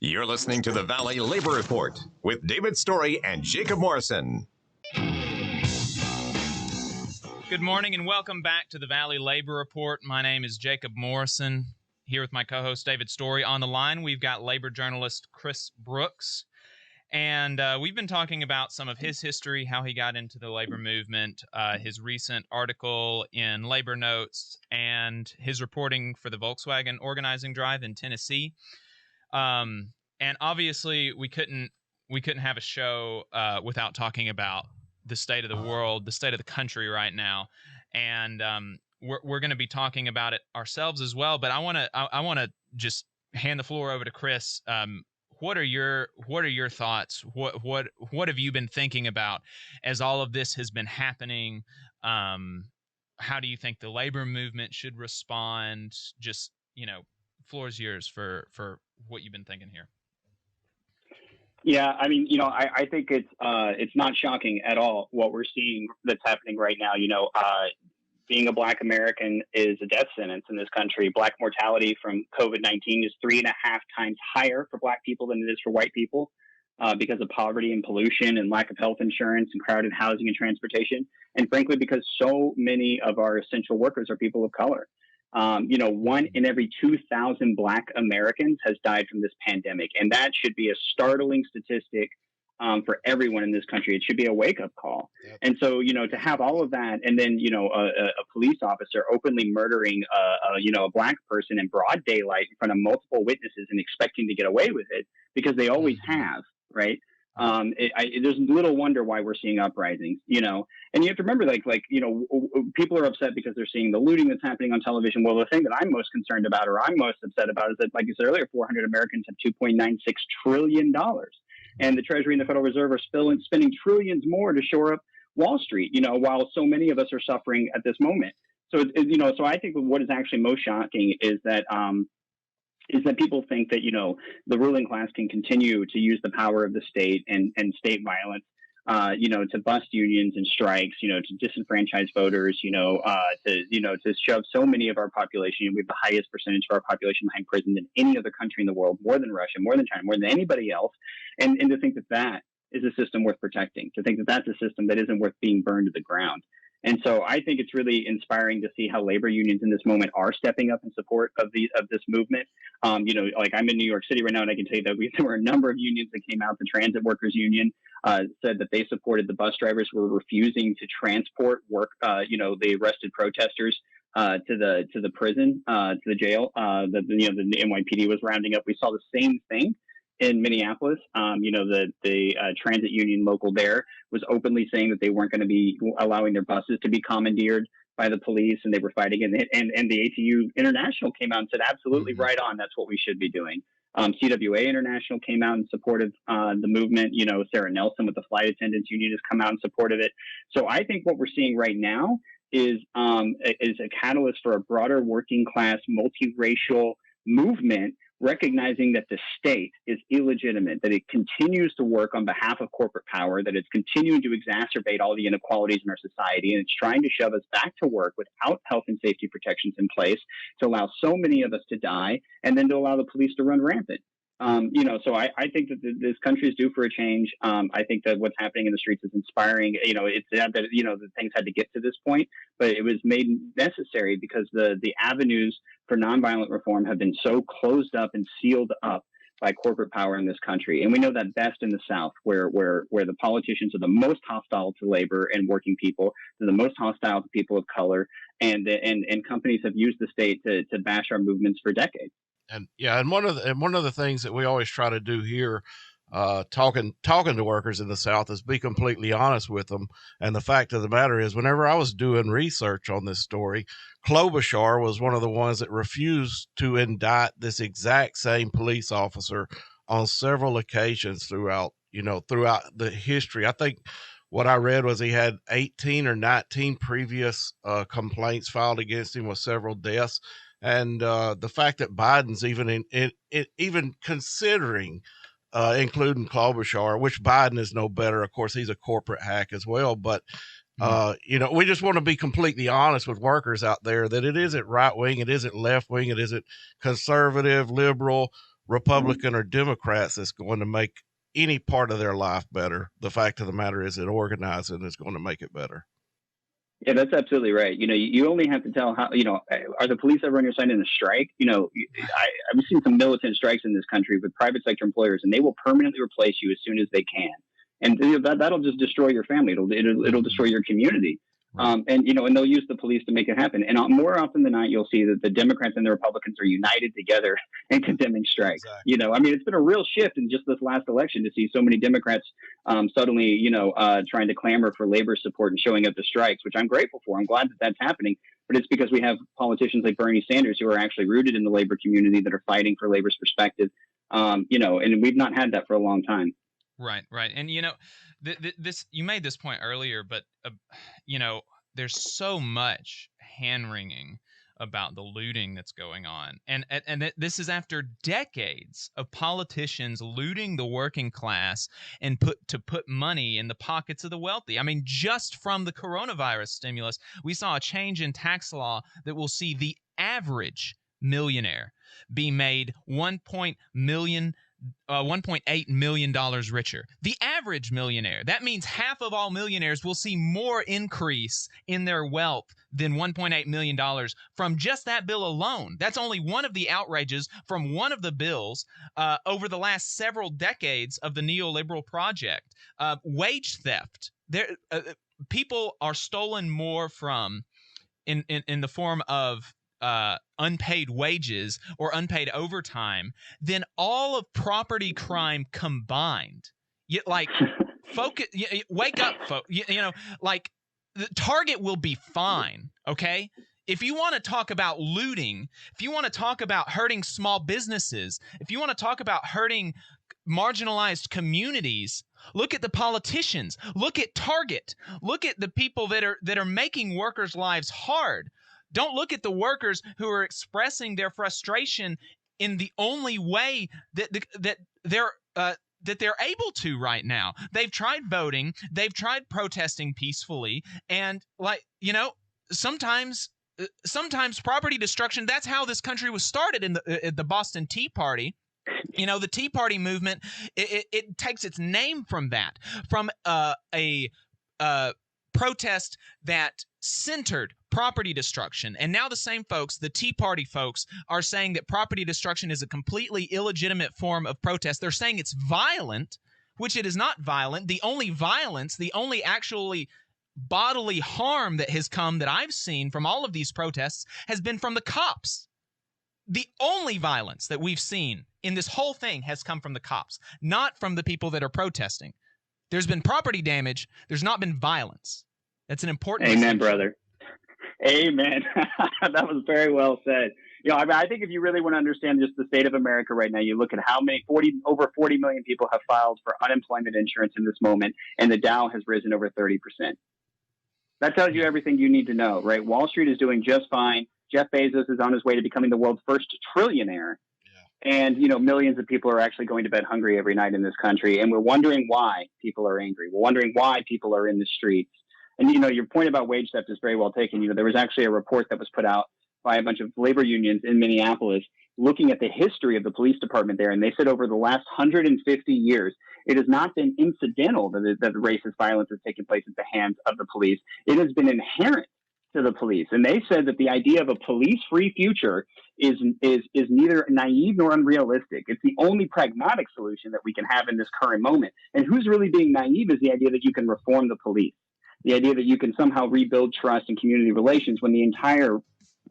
You're listening to the Valley Labor Report with David Story and Jacob Morrison. Good morning and welcome back to the Valley Labor Report. My name is Jacob Morrison, here with my co-host David Story. On the line, we've got labor journalist Chris Brooks, and we've been talking about some of his history, how he got into the labor movement, his recent article in Labor Notes, and his reporting for the Volkswagen organizing drive in Tennessee. And obviously, we couldn't have a show without talking about the state of the world, the state of the country right now, and we're going to be talking about it ourselves as well. But I want to just hand the floor over to Chris. What are your thoughts? What have you been thinking about as all of this has been happening? How do you think the labor movement should respond? Just, floor is yours for what you've been thinking here. Yeah, I mean, I think it's not shocking at all what we're seeing that's happening right now. Being a Black American is a death sentence in this country. Black mortality from COVID-19 is 3.5 times higher for Black people than it is for white people because of poverty and pollution and lack of health insurance and crowded housing and transportation. And frankly, because so many of our essential workers are people of color. 1 in every 2,000 Black Americans has died from this pandemic. And that should be a startling statistic for everyone in this country. It should be a wake-up call. Yep. And so, to have all of that and then, a police officer openly murdering, a Black person in broad daylight in front of multiple witnesses and expecting to get away with it because they always have, right? There's little wonder why we're seeing uprisings, and you have to remember, people are upset because they're seeing the looting that's happening on television. Well, the thing that I'm most concerned about, or I'm most upset about, is that, like you said earlier, 400 Americans have $2.96 trillion, and the Treasury and the Federal Reserve are spending trillions more to shore up Wall Street, while so many of us are suffering at this moment. So, so I think what is actually most shocking is that people think that, the ruling class can continue to use the power of the state and state violence, to bust unions and strikes, to disenfranchise voters, to shove so many of our population. We have the highest percentage of our population behind prison than any other country in the world, more than Russia, more than China, more than anybody else. And to think that that is a system worth protecting, to think that that's a system that isn't worth being burned to the ground. And so I think it's really inspiring to see how labor unions in this moment are stepping up in support of this movement. I'm in New York City right now, and I can tell you that there were a number of unions that came out. The Transit Workers Union said that they supported the bus drivers who were refusing to transport the arrested protesters to the prison, to the jail that the NYPD was rounding up. We saw the same thing in Minneapolis. The transit union local there was openly saying that they weren't going to be allowing their buses to be commandeered by the police, and they were fighting it. And the ATU International came out and said, absolutely right on, that's what we should be doing. CWA International came out and supported the movement. Sarah Nelson with the flight attendants union has come out and supported it. So I think what we're seeing right now is a catalyst for a broader working class, multiracial movement, recognizing that the state is illegitimate, that it continues to work on behalf of corporate power, that it's continuing to exacerbate all the inequalities in our society, and it's trying to shove us back to work without health and safety protections in place to allow so many of us to die, and then to allow the police to run rampant. So I think that this country is due for a change. I think that what's happening in the streets is inspiring. It's sad that, that things had to get to this point, but it was made necessary because the avenues for nonviolent reform have been so closed up and sealed up by corporate power in this country. And we know that best in the South, where the politicians are the most hostile to labor and working people, they're the most hostile to people of color, and companies have used the state to bash our movements for decades. And one of the things that we always try to do here, talking to workers in the South, is be completely honest with them. And the fact of the matter is, whenever I was doing research on this story, Klobuchar was one of the ones that refused to indict this exact same police officer on several occasions throughout the history. I think what I read was he had 18 or 19 previous complaints filed against him with several deaths. And the fact that Biden's even considering including Klobuchar, which Biden is no better. Of course, he's a corporate hack as well. But, we just want to be completely honest with workers out there that it isn't right wing, it isn't left wing, it isn't conservative, liberal, Republican or Democrats that's going to make any part of their life better. The fact of the matter is that organizing is going to make it better. Yeah, that's absolutely right. You only have to tell how, are the police ever on your side in a strike? I've seen some militant strikes in this country with private sector employers, and they will permanently replace you as soon as they can. And that'll just destroy your family. It'll destroy your community. And they'll use the police to make it happen. And more often than not, you'll see that the Democrats and the Republicans are united together in condemning strikes. Exactly. It's been a real shift in just this last election to see so many Democrats suddenly, trying to clamor for labor support and showing up to strikes, which I'm grateful for. I'm glad that that's happening. But it's because we have politicians like Bernie Sanders who are actually rooted in the labor community that are fighting for labor's perspective. And we've not had that for a long time. Right. And this you made this point earlier, but there's so much hand-wringing about the looting that's going on, and this is after decades of politicians looting the working class and put money in the pockets of the wealthy. I mean, just from the coronavirus stimulus, we saw a change in tax law that will see the average millionaire be made $1.8 million richer. The average millionaire. That means half of all millionaires will see more increase in their wealth than $1.8 million from just that bill alone. That's only one of the outrages from one of the bills over the last several decades of the neoliberal project. Wage theft. People are stolen more from in the form of unpaid wages or unpaid overtime than all of property crime combined. Focus, wake up, folks. The Target will be fine, okay? If you want to talk about looting, if you want to talk about hurting small businesses, if you want to talk about hurting marginalized communities, look at the politicians, look at Target, look at the people that are making workers' lives hard. Don't look at the workers who are expressing their frustration in the only way that they're able to right now. They've tried voting, they've tried protesting peacefully, and sometimes property destruction. That's how this country was started in the Boston Tea Party. The Tea Party movement. It takes its name from that, from a protest that centered property destruction. And now the same folks, the Tea Party folks, are saying that property destruction is a completely illegitimate form of protest. They're saying it's violent, which it is not violent. The only violence, the only actually bodily harm that has come that I've seen from all of these protests has been from the cops. The only violence that we've seen in this whole thing has come from the cops, not from the people that are protesting. There's been property damage. There's not been violence. That's an important Amen, brother. Amen. That was very well said. I think if you really want to understand just the state of America right now, you look at how many over 40 million people have filed for unemployment insurance in this moment, and the Dow has risen over 30%. That tells you everything you need to know, right? Wall Street is doing just fine. Jeff Bezos is on his way to becoming the world's first trillionaire. Yeah. And, millions of people are actually going to bed hungry every night in this country. And we're wondering why people are angry. We're wondering why people are in the streets. And, your point about wage theft is very well taken. There was actually a report that was put out by a bunch of labor unions in Minneapolis looking at the history of the police department there. And they said over the last 150 years, it has not been incidental that racist violence has taken place at the hands of the police. It has been inherent to the police. And they said that the idea of a police-free future is neither naive nor unrealistic. It's the only pragmatic solution that we can have in this current moment. And who's really being naive is the idea that you can reform the police. The idea that you can somehow rebuild trust and community relations when the entire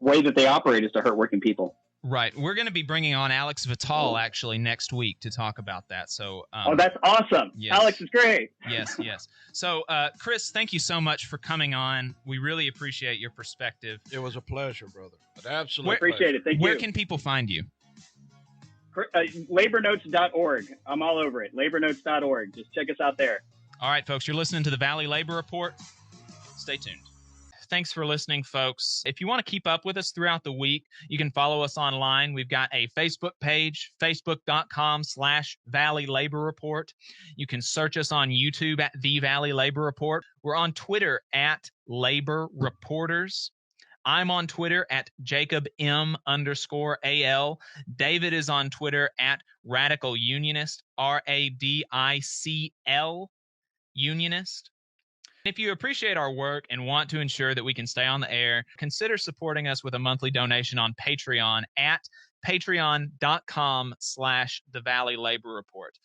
way that they operate is to hurt working people. Right. We're going to be bringing on Alex Vital actually next week to talk about that. So, that's awesome. Yes. Alex is great. Yes. So, Chris, thank you so much for coming on. We really appreciate your perspective. It was a pleasure, brother. Absolutely. Appreciate it. Thank you. Where can people find you? Labornotes.org. I'm all over it. Labornotes.org. Just check us out there. All right, folks, you're listening to the Valley Labor Report. Stay tuned. Thanks for listening, folks. If you want to keep up with us throughout the week, you can follow us online. We've got a Facebook page, facebook.com/Valley Labor Report. You can search us on YouTube at The Valley Labor Report. We're on Twitter at Labor Reporters. I'm on Twitter at JacobM_AL. David is on Twitter at Radical Unionist, RADICL Unionist. If you appreciate our work and want to ensure that we can stay on the air, consider supporting us with a monthly donation on Patreon at patreon.com/The Valley Labor Report.